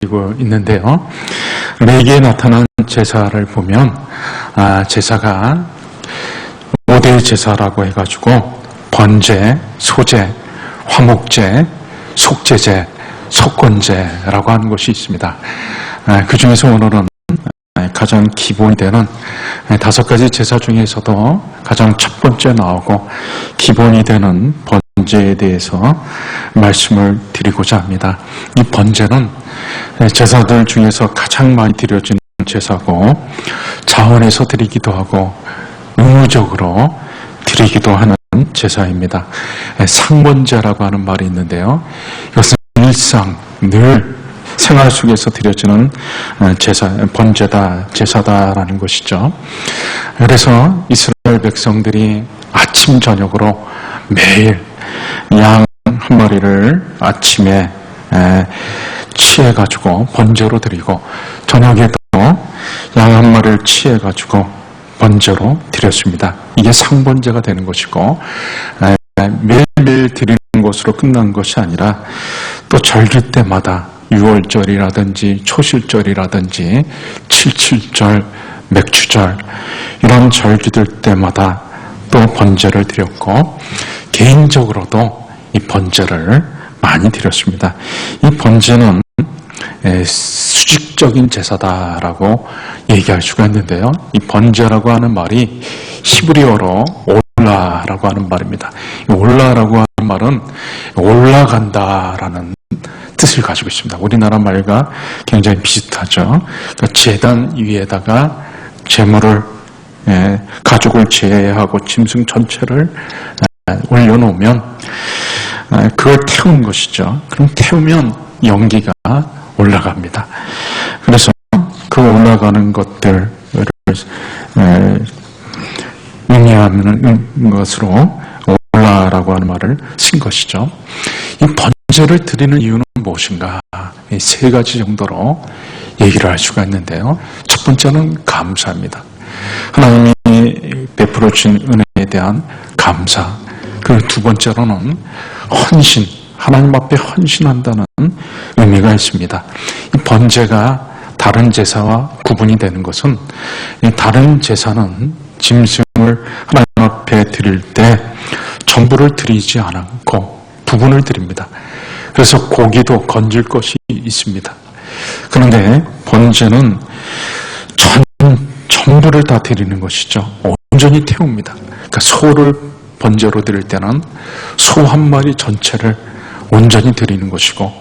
드리고 있는데요. 레위기에 나타난 제사를 보면 제사가 5대 제사라고 해가지고 번제, 소제, 화목제, 속제제, 속건제라고 하는 것이 있습니다. 그 중에서 오늘은 가장 기본이 되는 5가지 제사 중에서도 가장 첫 번째 나오고 기본이 되는 번제에 대해서 말씀을 드리고자 합니다. 이 번제는 제사들 중에서 가장 많이 드려지는 제사고 자원해서 드리기도 하고 의무적으로 드리기도 하는 제사입니다. 상번제라고 하는 말이 있는데요. 이것은 일상, 늘 생활 속에서 드려지는 번제다, 제사다라는 것이죠. 그래서 이스라엘 백성들이 아침, 저녁으로 매일 양 한 마리를 아침에 치해가지고 번제로 드리고 저녁에도 양 한 마리를 치해가지고 번제로 드렸습니다. 이게 상번제가 되는 것이고 매일매일 드리는 것으로 끝난 것이 아니라 또 절기 때마다 6월절이라든지 초실절이라든지 77절, 맥주절 이런 절기들 때마다 또 번제를 드렸고 개인적으로도 이 번제를 많이 드렸습니다. 이 번제는 수직적인 제사다라고 얘기할 수가 있는데요. 이 번제라고 하는 말이 히브리어로 올라라고 하는 말입니다. 올라라고 하는 말은 올라간다라는 뜻을 가지고 있습니다. 우리나라 말과 굉장히 비슷하죠. 그러니까 제단 위에다가 제물을 가족을 제외하고 짐승 전체를 올려놓으면 그걸 태우는 것이죠. 그럼 태우면 연기가 올라갑니다. 그래서 그 올라가는 것들을 의미하는 것으로 올라라고 하는 말을 쓴 것이죠. 이 번제를 드리는 이유는 무엇인가? 이 3가지 정도로 얘기를 할 수가 있는데요. 첫 번째는 감사입니다. 하나님이 베풀어 주신 은혜에 대한 감사. 그 두 번째로는 헌신, 하나님 앞에 헌신한다는 의미가 있습니다. 이 번제가 다른 제사와 구분이 되는 것은 다른 제사는 짐승을 하나님 앞에 드릴 때 전부를 드리지 않고 부분을 드립니다. 그래서 고기도 건질 것이 있습니다. 그런데 번제는 전부를 다 드리는 것이죠. 온전히 태웁니다. 그러니까 소를 번제로 드릴 때는 소 한 마리 전체를 온전히 드리는 것이고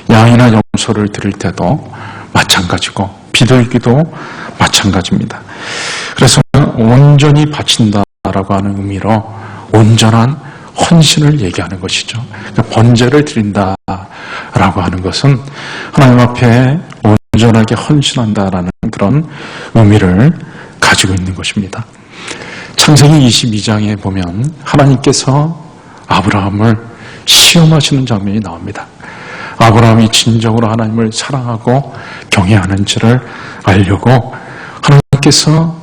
양이나 염소를 드릴 때도 마찬가지고 비둘기도 마찬가지입니다. 그래서 온전히 바친다라고 하는 의미로 온전한 헌신을 얘기하는 것이죠. 그러니까 번제를 드린다라고 하는 것은 하나님 앞에 온전하게 헌신한다라는 그런 의미를 가지고 있는 것입니다. 창세기 22장에 보면 하나님께서 아브라함을 시험하시는 장면이 나옵니다. 아브라함이 진정으로 하나님을 사랑하고 경외하는지를 알려고 하나님께서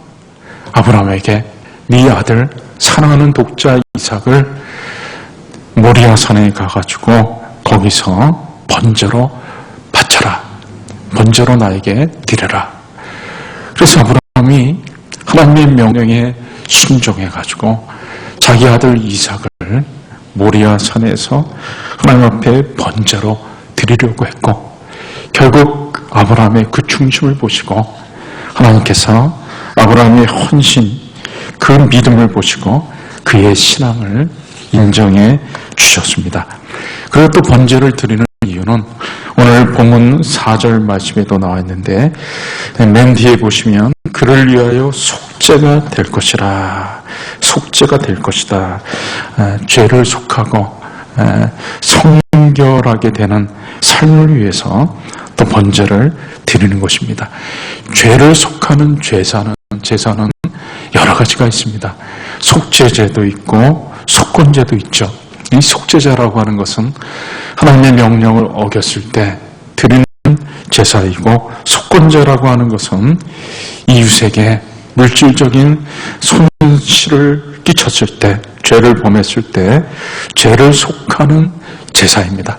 아브라함에게 네 아들 사랑하는 독자 이삭을 모리아 산에 가가지고 거기서 번제로 바쳐라. 번제로 나에게 드려라. 그래서 아브라함이 하나님의 명령에 순종해가지고 자기 아들 이삭을 모리아 산에서 하나님 앞에 번제로 드리려고 했고 결국 아브라함의 그 중심을 보시고 하나님께서 아브라함의 헌신, 그 믿음을 보시고 그의 신앙을 인정해 주셨습니다. 그리고 또 번제를 드리는 이유는 오늘 본문 4절 말씀에도 나와 있는데 맨 뒤에 보시면 그를 위하여 속죄가 될 것이라. 속죄가 될 것이다. 죄를 속하고 성결하게 되는 삶을 위해서 또 번제를 드리는 것입니다. 죄를 속하는 제사는 여러 가지가 있습니다. 속죄제도 있고 속건제도 있죠. 이 속죄제라고 하는 것은 하나님의 명령을 어겼을 때 드리는 제사이고 속건제라고 하는 것은 이웃에게 물질적인 손실을 끼쳤을 때, 죄를 범했을 때 죄를 속하는 제사입니다.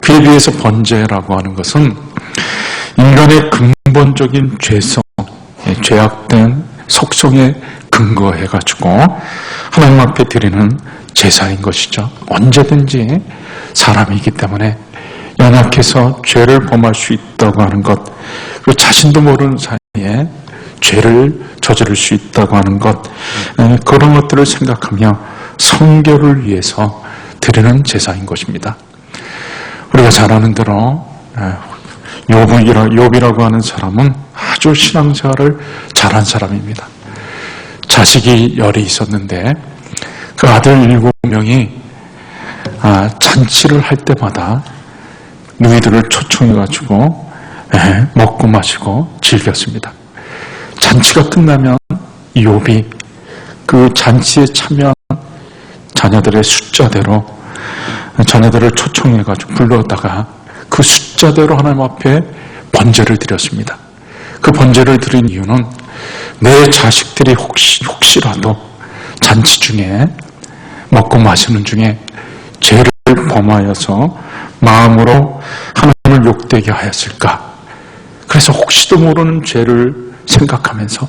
그에 비해서 번제라고 하는 것은 인간의 근본적인 죄성, 죄악된 속성에 근거해가지고 하나님 앞에 드리는 제사인 것이죠. 언제든지 사람이기 때문에 연약해서 죄를 범할 수 있다고 하는 것, 그리고 자신도 모르는 사이에 죄를 저지를 수 있다고 하는 것, 그런 것들을 생각하며 성결을 위해서 드리는 제사인 것입니다. 우리가 잘 아는 대로 욥이라고 하는 사람은 아주 신앙생활을 잘한 사람입니다. 자식이 10이 있었는데 그 아들 7명이 잔치를 할 때마다 누이들을 초청해가지고 먹고 마시고 즐겼습니다. 잔치가 끝나면 욥이 그 잔치에 참여한 자녀들의 숫자대로 자녀들을 초청해가지고 불러다가 그 숫자대로 하나님 앞에 번제를 드렸습니다. 그 번제를 드린 이유는 내 자식들이 혹시라도 잔치 중에 먹고 마시는 중에 죄를 범하여서 마음으로 하나님을 욕되게 하였을까. 그래서 혹시도 모르는 죄를 생각하면서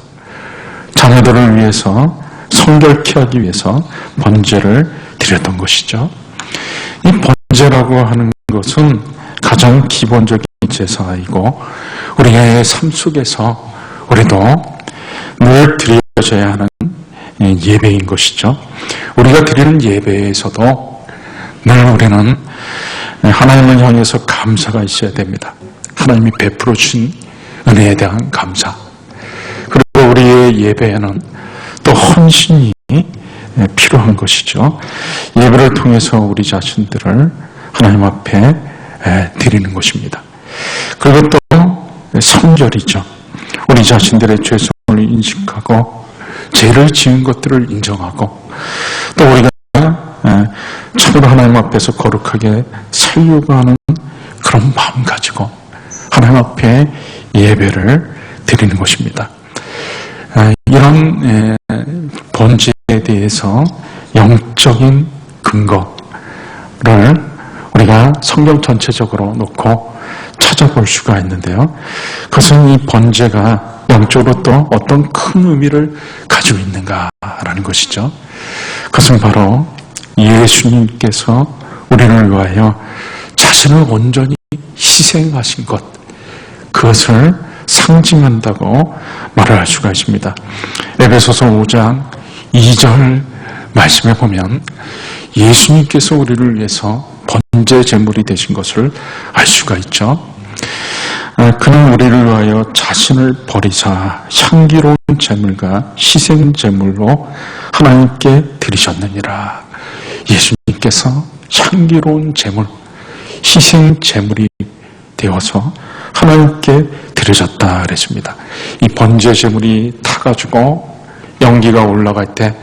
자녀들을 위해서 성결케 하기 위해서 번제를 드렸던 것이죠. 이 번제라고 하는 것은 가장 기본적인 제사이고 우리의 삶 속에서 우리도 늘 드려져야 하는 예배인 것이죠. 우리가 드리는 예배에서도 늘 우리는 하나님을 향해서 감사가 있어야 됩니다. 하나님이 베풀어 주신 은혜에 대한 감사. 그리고 우리의 예배에는 또 헌신이 필요한 것이죠. 예배를 통해서 우리 자신들을 하나님 앞에 드리는 것입니다. 그리고 또 성결이죠. 우리 자신들의 죄성을 인식하고 죄를 지은 것들을 인정하고 또 우리가 참으로 하나님 앞에서 거룩하게 살려고 하는 그런 마음 가지고 하나님 앞에 예배를 드리는 것입니다. 이런 번제에 대해서 영적인 근거를 우리가 성경 전체적으로 놓고 찾아볼 수가 있는데요. 그것은 이 번제가 영적으로 또 어떤 큰 의미를 가지고 있는가라는 것이죠. 그것은 바로 예수님께서 우리를 위하여 자신을 온전히 희생하신 것, 그것을 상징한다고 말을 할 수가 있습니다. 에베소서 5장 2절 말씀에 보면 예수님께서 우리를 위해서 번제 제물이 되신 것을 알 수가 있죠. 그는 우리를 위하여 자신을 버리사 향기로운 제물과 희생 제물로 하나님께 드리셨느니라. 예수님께서 향기로운 제물, 희생 제물이 되어서 하나님께 드려졌다 그랬습니다. 이 번제 제물이 타가지고 연기가 올라갈 때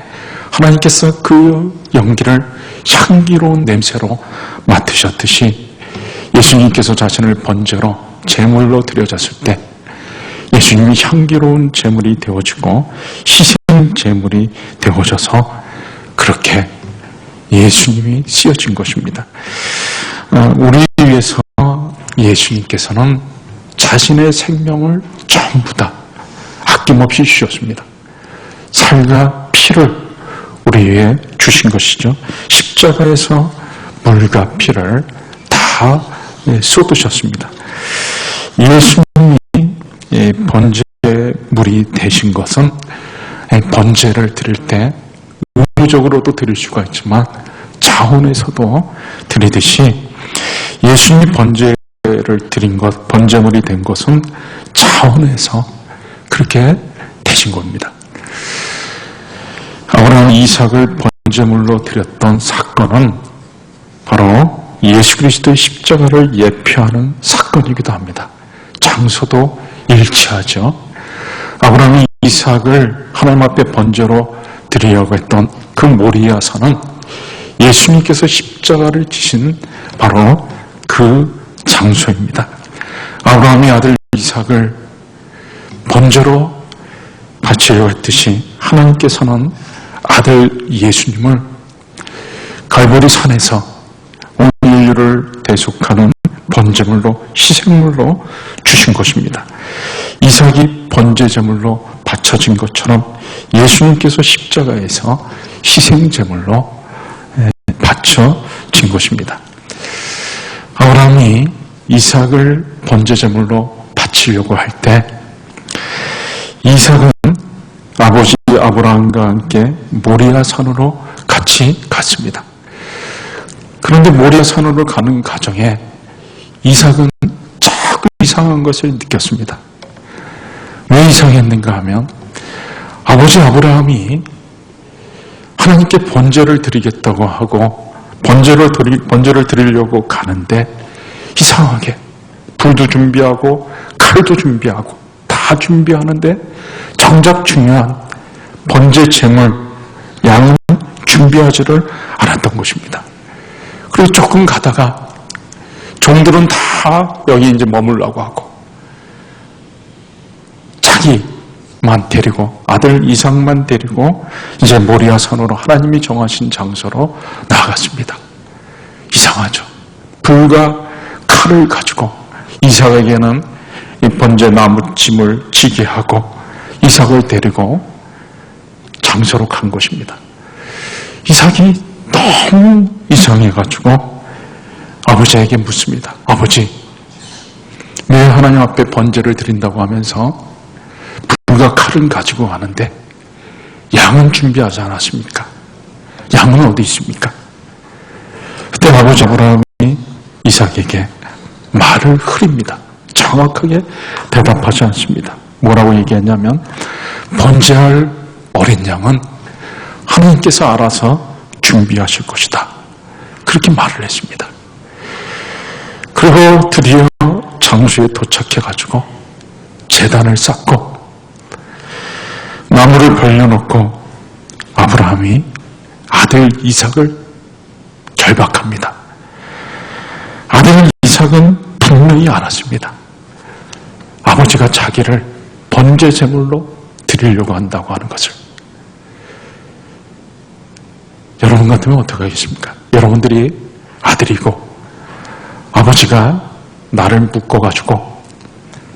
하나님께서 그 연기를 향기로운 냄새로 맡으셨듯이 예수님께서 자신을 번제로 제물로 드려졌을 때 예수님이 향기로운 제물이 되어지고 희생 제물이 되어져서 그렇게 예수님이 쓰여진 것입니다. 우리 위해서 예수님께서는 자신의 생명을 전부 다 아낌없이 주셨습니다. 살과 피를 우리 위해 주신 것이죠. 십자가에서 물과 피를 다 쏟으셨습니다. 예수님이 번제물이 되신 것은 번제를 드릴 때 의무적으로도 드릴 수가 있지만 자원에서도 드리듯이 예수님이 번제를 드린 것, 번제물이 된 것은 자원에서 그렇게 되신 겁니다. 아브라함 이삭을 번제물로 드렸던 사건은 바로 예수 그리스도의 십자가를 예표하는 사건이기도 합니다. 장소도 일치하죠. 아브라함이 이삭을 하나님 앞에 번제로 드리려고 했던 그 모리아산은 예수님께서 십자가를 지신 바로 그 장소입니다. 아브라함이 아들 이삭을 번제로 바치려 했듯이 하나님께서는 아들 예수님을 갈보리 산에서 온 인류를 대속하는 번제물로, 희생물로 주신 것입니다. 이삭이 번제제물로 바쳐진 것처럼 예수님께서 십자가에서 희생제물로 바쳐진 것입니다. 아브라함이 이삭을 번제제물로 바치려고 할 때 이삭은 아버지 아브라함과 함께 모리아 산으로 같이 갔습니다. 그런데 모리아 산으로 가는 과정에 이삭은 자꾸 이상한 것을 느꼈습니다. 왜 이상했는가 하면 아버지 아브라함이 하나님께 번제를 드리겠다고 하고 번제를 드리려고 가는데 이상하게 불도 준비하고 칼도 준비하고 다 준비하는데 정작 중요한 번제 제물 양은 준비하지를 않았던 것입니다. 그리고 조금 가다가 종들은 다 여기 이제 머물라고 하고 자기만 데리고 아들 이삭만 데리고 이제 모리아 산으로 하나님이 정하신 장소로 나아갔습니다. 이상하죠. 불과 칼을 가지고 이삭에게는 이 번제 나무 짐을 지게 하고 이삭을 데리고 장소로 간 것입니다. 이삭이 너무 이상해가지고 아버지에게 묻습니다. 아버지, 왜 하나님 앞에 번제를 드린다고 하면서 불과 칼은 가지고 가는데 양은 준비하지 않았습니까? 양은 어디 있습니까? 그때 아버지 아브라함이 이삭에게 말을 흐립니다. 정확하게 대답하지 않습니다. 뭐라고 얘기했냐면 번제할 어린 양은 하나님께서 알아서 준비하실 것이다. 그렇게 말을 했습니다. 그리고 드디어 장소에 도착해가지고 제단을 쌓고 나무를 벌려놓고 아브라함이 아들 이삭을 결박합니다. 아들 이삭은 분명히 알았습니다. 아버지가 자기를 번제 제물로 드리려고 한다고 하는 것을. 여러분 같으면 어떻게 하겠습니까? 여러분들이 아들이고 아버지가 나를 묶어가지고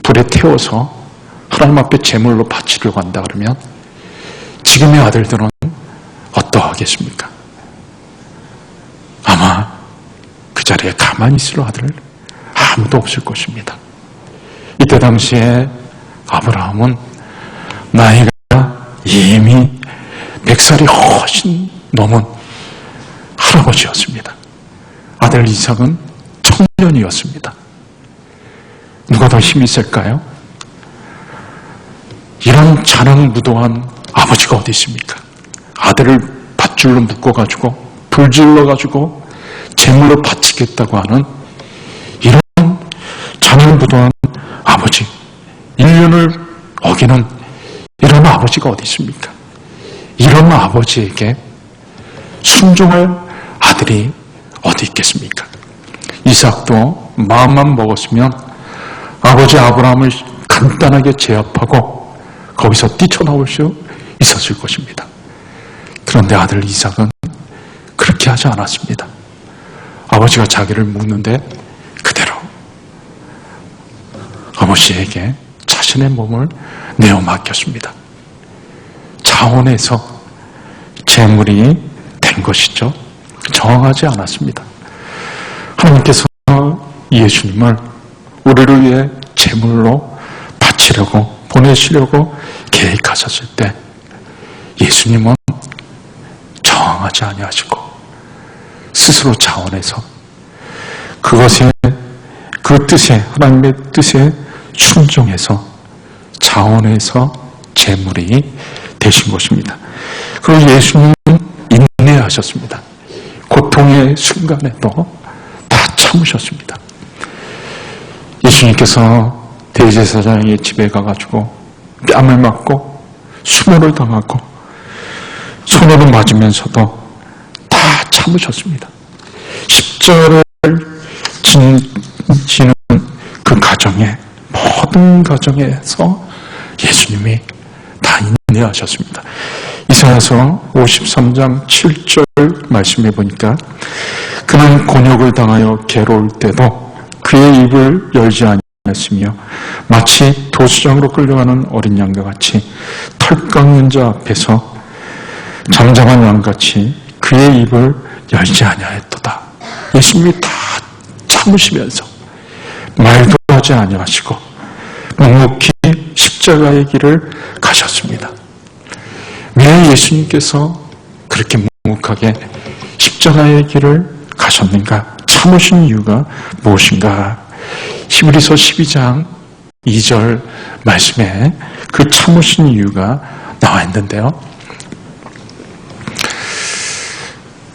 불에 태워서 하나님 앞에 제물로 바치려고 한다 그러면 지금의 아들들은 어떠하겠습니까? 아마 그 자리에 가만히 있을 아들 아무도 없을 것입니다. 이때 당시에 아브라함은 나이가 이미 100살이 훨씬 넘은 할아버지였습니다. 아들 이삭은 청년이었습니다. 누가 더 힘이 셀까요? 이런 자랑무도한 아버지가 어디 있습니까? 아들을 밧줄로 묶어가지고 불질러가지고 제물로 바치겠다고 하는 이런 자랑무도한 아버지, 인륜을 어기는 이런 아버지가 어디 있습니까? 이런 아버지에게 순종할 아들이 어디 있겠습니까? 이삭도 마음만 먹었으면 아버지 아브라함을 간단하게 제압하고 거기서 뛰쳐나올 수 있었을 것입니다. 그런데 아들 이삭은 그렇게 하지 않았습니다. 아버지가 자기를 묻는데 그대로 아버지에게 자신의 몸을 내어 맡겼습니다. 자원에서 제물이 된 것이죠. 정하지 않았습니다. 하나님께서 예수님을 우리를 위해 제물로 바치려고 보내시려고 계획하셨을 때 예수님은 저항하지 아니하시고 스스로 자원해서 그것에 그 뜻에 하나님의 뜻에 순종해서 자원해서 제물이 되신 것입니다. 그리고 예수님은 인내하셨습니다. 고통의 순간에도 다 참으셨습니다. 예수님께서 대제사장의 집에 가가지고 뺨을 맞고 수모를 당하고 손으로 맞으면서도 다 참으셨습니다. 십자가를 지는 그 가정에 모든 가정에서 예수님이 다 인내하셨습니다. 이사야서 53장 7절 말씀해 보니까 그는 곤욕을 당하여 괴로울 때도 그의 입을 열지 아니하였으며 마치 도수장으로 끌려가는 어린 양과 같이 털 깎는 자 앞에서 잠잠한 왕같이 그의 입을 열지 아니하였도다. 예수님이 다 참으시면서 말도 하지 아니하시고 묵묵히 십자가의 길을 가셨습니다. 왜 예수님께서 그렇게 묵묵하게 십자가의 길을 가셨는가? 참으신 이유가 무엇인가? 히브리서 12장 2절 말씀에 그 참으신 이유가 나와 있는데요.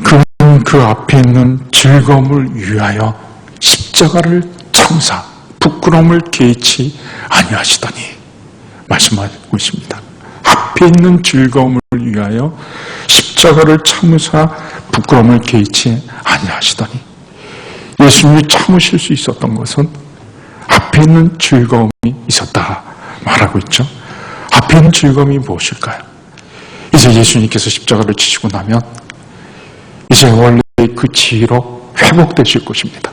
그는 그 앞에 있는 즐거움을 위하여 십자가를 참사 부끄러움을 개의치 아니하시더니 말씀하고 있습니다. 앞에 있는 즐거움을 위하여 십자가를 참으사 부끄러움을 개의치 아니하시더니 예수님이 참으실 수 있었던 것은 앞에 있는 즐거움이 있었다 말하고 있죠. 앞에 있는 즐거움이 무엇일까요? 이제 예수님께서 십자가를 지시고 나면 이제 원래 그 지혜로 회복되실 것입니다.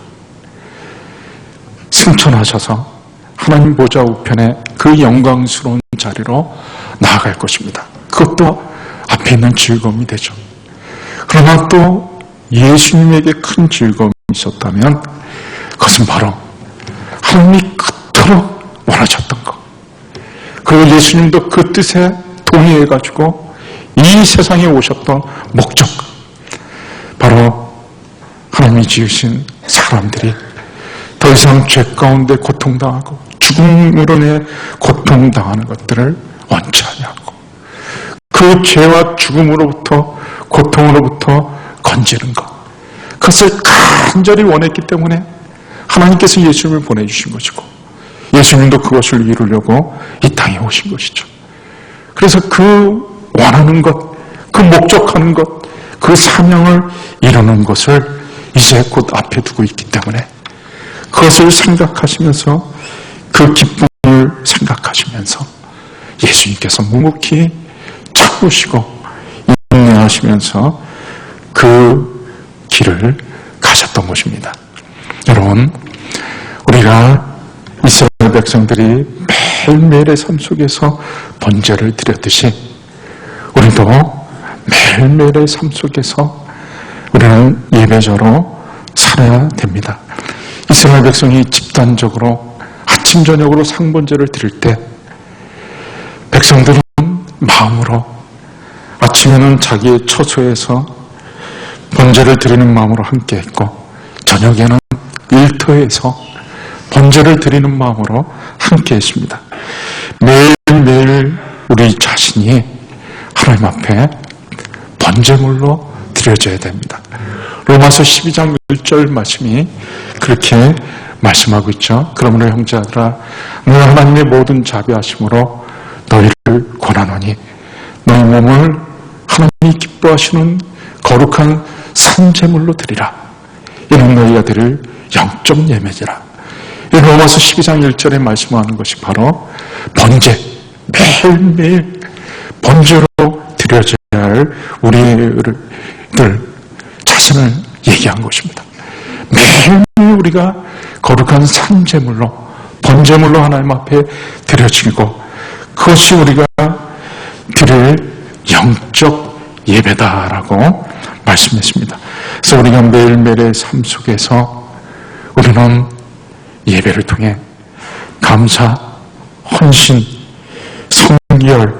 승천하셔서 하나님 보좌 우편에 그 영광스러운 자리로 나아갈 것입니다. 그것도 앞에 있는 즐거움이 되죠. 그러나 또 예수님에게 큰 즐거움이 있었다면 그것은 바로 하나님이 그토록 원하셨던 것. 그리고 예수님도 그 뜻에 동의해가지고 이 세상에 오셨던 목적, 바로 하나님이 지으신 사람들이 더 이상 죄 가운데 고통당하고 죽음으로 인해 고통당하는 것들을 원치 아니하고 그 죄와 죽음으로부터 고통으로부터 건지는 것, 그것을 간절히 원했기 때문에 하나님께서 예수님을 보내주신 것이고 예수님도 그것을 이루려고 이 땅에 오신 것이죠. 그래서 그 원하는 것, 그 목적하는 것, 그 사명을 이루는 것을 이제 곧 앞에 두고 있기 때문에 그것을 생각하시면서 그 기쁨을 생각하시면서 예수님께서 묵묵히 참으시고 인내하시면서 그 길을 가셨던 것입니다. 여러분, 우리가 이스라엘 백성들이 매일매일의 삶 속에서 번제를 드렸듯이 우리도 매일매일의 삶 속에서 우리는 예배자로 살아야 됩니다. 이스라엘 백성이 집단적으로 아침 저녁으로 상번제를 드릴 때 백성들은 마음으로 아침에는 자기의 처소에서 번제를 드리는 마음으로 함께 했고 저녁에는 일터에서 번제를 드리는 마음으로 함께 했습니다. 매일매일 우리 자신이 하나님 앞에 번제물로 드려져야 됩니다. 로마서 12장 1절 말씀이 그렇게 말씀하고 있죠. 그러므로 형제들아 너희 하나님의 모든 자비하심으로 너희를 권하노니 너희 몸을 하나님이 기뻐하시는 거룩한 산제물로 드리라. 이는 너희가 드릴 영적 예배지라. 이 로마서 12장 1절에 말씀하는 것이 바로 번제, 매일매일 번제로 드려져야 할 우리들 자신을 얘기한 것입니다. 매일매일 우리가 거룩한 산제물로, 번제물로 하나님 앞에 드려지고 그것이 우리가 드릴 영적 예배다라고 말씀했습니다. 그래서 우리가 매일매일의 삶 속에서 우리는 예배를 통해 감사, 헌신, 성결이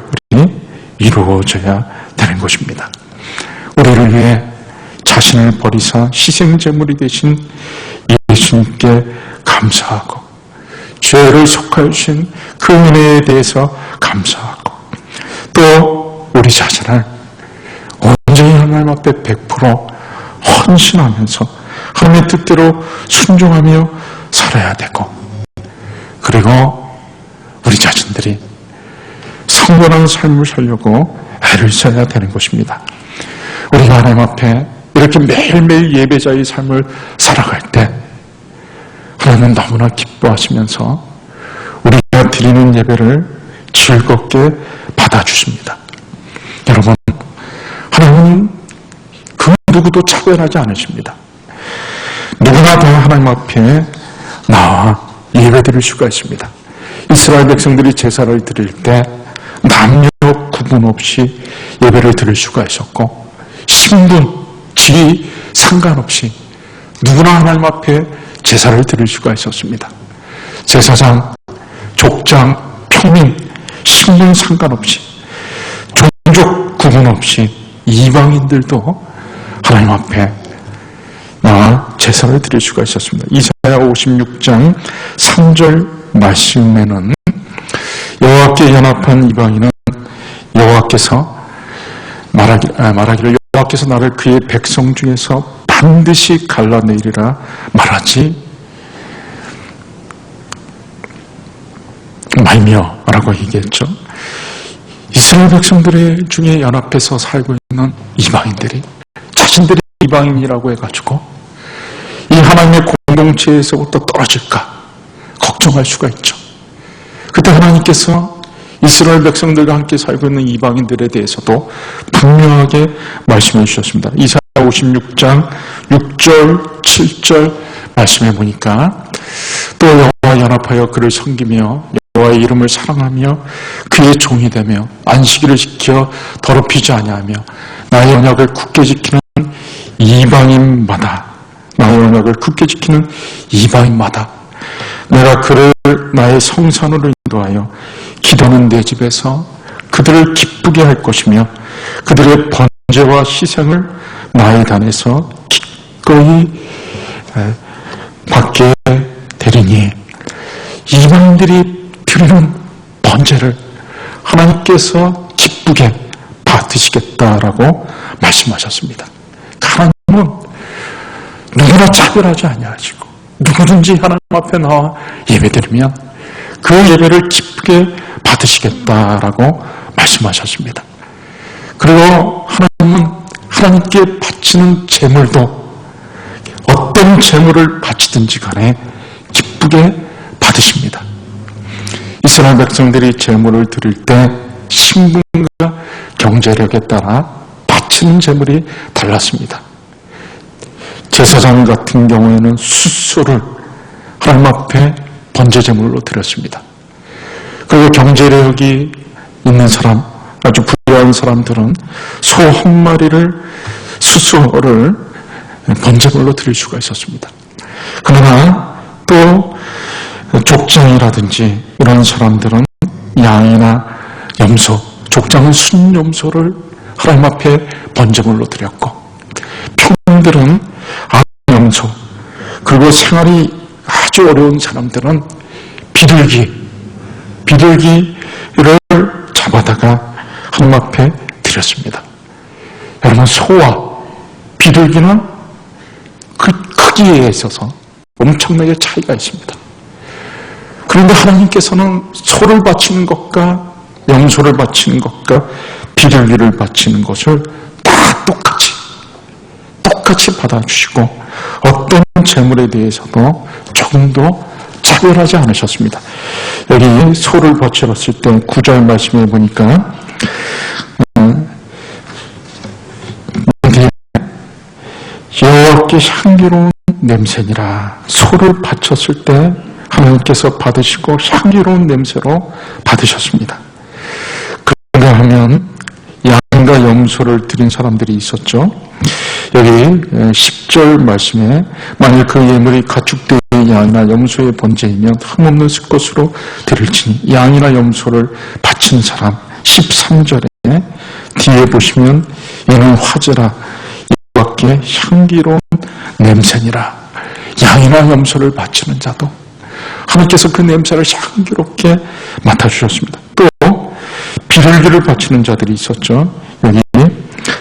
이루어져야 되는 것입니다. 우리를 위해 자신을 버리사 희생제물이 되신 예수님께 감사하고 죄를 속하여 주신 그 은혜에 대해서 감사하고 또 우리 자신을 온전히 하나님 앞에 100% 헌신하면서 하나님의 뜻대로 순종하며 살아야 되고 그리고 우리 자신들이 성결한 삶을 살려고 애를 써야 되는 것입니다. 우리가 하나님 앞에 이렇게 매일매일 예배자의 삶을 살아갈 때 하나님은 너무나 기뻐하시면서 우리가 드리는 예배를 즐겁게 받아주십니다. 여러분, 하나님은 그 누구도 차별하지 않으십니다. 누구나 다 하나님 앞에 나와 예배드릴 수가 있습니다. 이스라엘 백성들이 제사를 드릴 때 남녀 구분 없이 예배를 드릴 수가 있었고, 신분, 지위 상관없이 누구나 하나님 앞에 제사를 드릴 수가 있었습니다. 제사장, 족장, 평민, 신분 상관없이, 종족 구분 없이 이방인들도 하나님 앞에 나와 제사를 드릴 수가 있었습니다. 이사야 56장 3절 말씀에는 여호와께 연합한 이방인은 여호와께서 말하기를 여호와께서 나를 그의 백성 중에서 반드시 갈라내리라 말하지 말며라고 얘기했죠. 이스라엘 백성들 중에 연합해서 살고 있는 이방인들이 자신들이 이방인이라고 해가지고 이 하나님의 공동체에서부터 떨어질까 걱정할 수가 있죠. 그때 하나님께서 이스라엘 백성들과 함께 살고 있는 이방인들에 대해서도 분명하게 말씀해 주셨습니다. 이사야 56장 6절 7절 말씀해 보니까 또 여호와 연합하여 그를 섬기며 여호와의 이름을 사랑하며 그의 종이 되며 안식일을 지켜 더럽히지 아니하며 나의 언약을 굳게 지키는 이방인마다, 나의 언약을 굳게 지키는 이방인마다 내가 그를 나의 성산으로 인도하여 기도는 내 집에서 그들을 기쁘게 할 것이며 그들의 번제와 희생을 나의 단에서 기꺼이 받게 되리니, 이방인들이 드리는 번제를 하나님께서 기쁘게 받으시겠다라고 말씀하셨습니다. 하나님은 누구나 차별하지 아니하시고 누구든지 하나님 앞에 나와 예배드리면 그 예배를 기쁘게 받으시겠다라고 말씀하셨습니다. 그리고 하나님은 하나님께 바치는 제물도 어떤 제물을 바치든지 간에 기쁘게 받으십니다. 이스라엘 백성들이 제물을 드릴 때 신분과 경제력에 따라 바치는 제물이 달랐습니다. 제사장 같은 경우에는 숫소를 하나님 앞에 번제 제물로 드렸습니다. 그리고 경제력이 있는 사람, 아주 부유한 사람들은 소 한 마리를 숫소를 번제물로 드릴 수가 있었습니다. 그러나 또 족장이라든지 이런 사람들은 양이나 염소, 족장은 순염소를 하나님 앞에 번제물로 드렸고, 평민들은 암염소, 그리고 생활이 아주 어려운 사람들은 비둘기를 잡아다가 하나님 앞에 드렸습니다. 여러분, 소와 비둘기는 그 크기에 있어서 엄청나게 차이가 있습니다. 그런데 하나님께서는 소를 바치는 것과 염소를 바치는 것과 비둘기를 바치는 것을 다 똑같이 받아주시고 어떤 재물에 대해서도 조금도 차별하지 않으셨습니다. 여기 소를 바치렀을 때 9절 말씀해 보니까 여호와께 향기로운 냄새니라. 소를 바쳤을 때 하나님께서 받으시고 향기로운 냄새로 받으셨습니다. 그런가 하면 양과 염소를 드린 사람들이 있었죠. 여기 10절 말씀에 만일 그 예물이 가축대의 양이나 염소의 번제이면 흠없는 수컷으로 드릴지니, 양이나 염소를 바친 사람 13절에 뒤에 보시면 이는 화제라 여호와께 향기로운 냄새니라. 양이나 염소를 바치는 자도 하나님께서 그 냄새를 향기롭게 맡아주셨습니다. 또 비둘기를 바치는 자들이 있었죠. 여기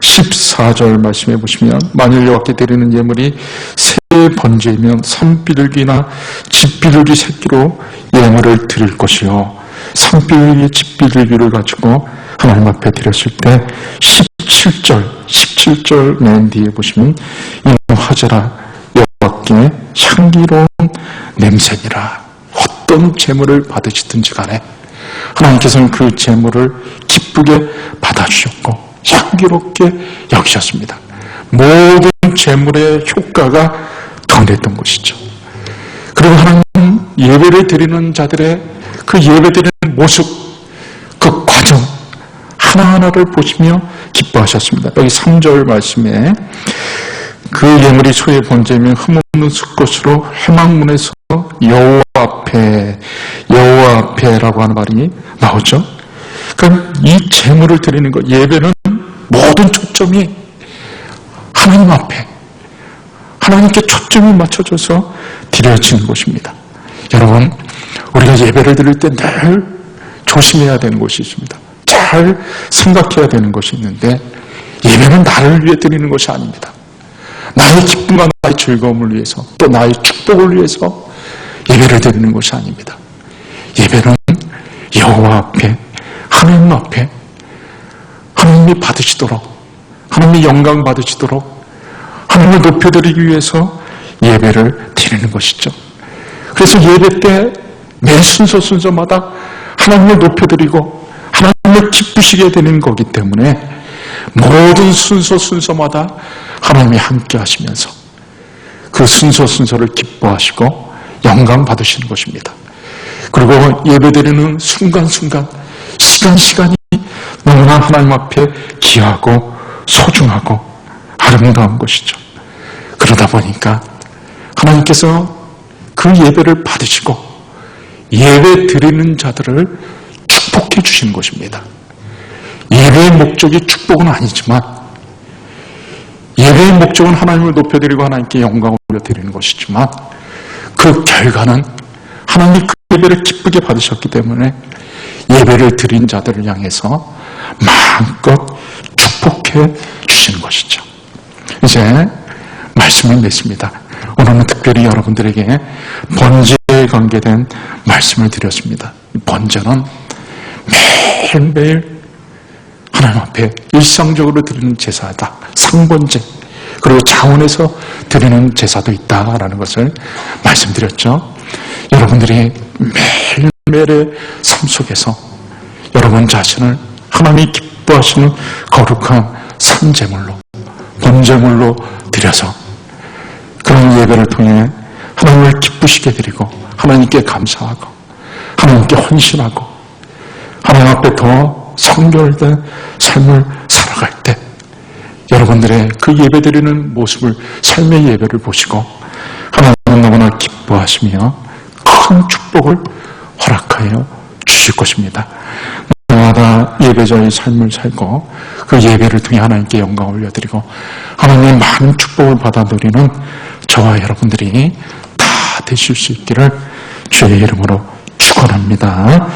14절 말씀해 보시면 만일 여호와께 드리는 예물이 새 번제이면 산비둘기나 집비둘기 새끼로 예물을 드릴 것이요, 산비둘기 집비둘기를 가지고 하나님 앞에 드렸을 때 17절 맨 뒤에 보시면 이는 화제라 여호와께 향기로운 냄새니라. 어떤 제물을 받으시든지 간에 하나님께서는 그 제물을 기쁘게 받아주셨고 향기롭게 여기셨습니다. 모든 제물의 효과가 드러냈던 것이죠. 그리고 하나님은 예배를 드리는 자들의 그 예배드리는 모습, 그 과정 하나하나를 보시며 기뻐하셨습니다. 여기 3절 말씀에 그 예물이 소의 번제면 흠없는 숫것으로 회막문에서 여호와 앞에라고 하는 말이 나오죠. 그러니까 이 제물을 드리는 것, 예배는 모든 초점이 하나님 앞에, 하나님께 초점이 맞춰져서 드려지는 것입니다. 여러분, 우리가 예배를 드릴 때 늘 조심해야 되는 것이 있습니다. 잘 생각해야 되는 것이 있는데, 예배는 나를 위해 드리는 것이 아닙니다. 나의 기쁨과 나의 즐거움을 위해서, 또 나의 축복을 위해서 예배를 드리는 것이 아닙니다. 예배는 여호와 앞에, 하나님 앞에 하나님이 받으시도록, 하나님이 영광 받으시도록 하나님을 높여드리기 위해서 예배를 드리는 것이죠. 그래서 예배 때 매 순서마다 하나님을 높여드리고 하나님을 기쁘시게 되는 거기 때문에 모든 순서마다 하나님이 함께 하시면서 그 순서를 기뻐하시고 영광 받으시는 것입니다. 그리고 예배드리는 순간순간, 시간이 너무나 하나님 앞에 귀하고 소중하고 아름다운 것이죠. 그러다 보니까 하나님께서 그 예배를 받으시고 예배 드리는 자들을 축복해 주시는 것입니다. 예배의 목적이 축복은 아니지만 예배의 목적은 하나님을 높여드리고 하나님께 영광을 올려드리는 것이지만 그 결과는 하나님이 그 예배를 기쁘게 받으셨기 때문에 예배를 드린 자들을 향해서 마음껏 축복해 주시는 것이죠. 이제 말씀을 맺습니다. 오늘은 특별히 여러분들에게 번제에 관계된 말씀을 드렸습니다. 번제는 매일매일 하나님 앞에 일상적으로 드리는 제사다. 상번제, 그리고 자원에서 드리는 제사도 있다라는 것을 말씀드렸죠. 여러분들이 매일매일의 삶 속에서 여러분 자신을 하나님이 기뻐하시는 거룩한 산제물로, 번제물로 드려서 그런 예배를 통해 하나님을 기쁘시게 드리고 하나님께 감사하고 하나님께 헌신하고 하나님 앞에 더 성결된 삶을 살아갈 때 여러분들의 그 예배드리는 모습을, 삶의 예배를 보시고 하나님은 너무나 기뻐하시며 큰 축복을 허락하여 주실 것입니다. 날마다 예배자의 삶을 살고 그 예배를 통해 하나님께 영광을 올려드리고 하나님의 많은 축복을 받아들이는 저와 여러분들이 다 되실 수 있기를 주의 이름으로 축원합니다.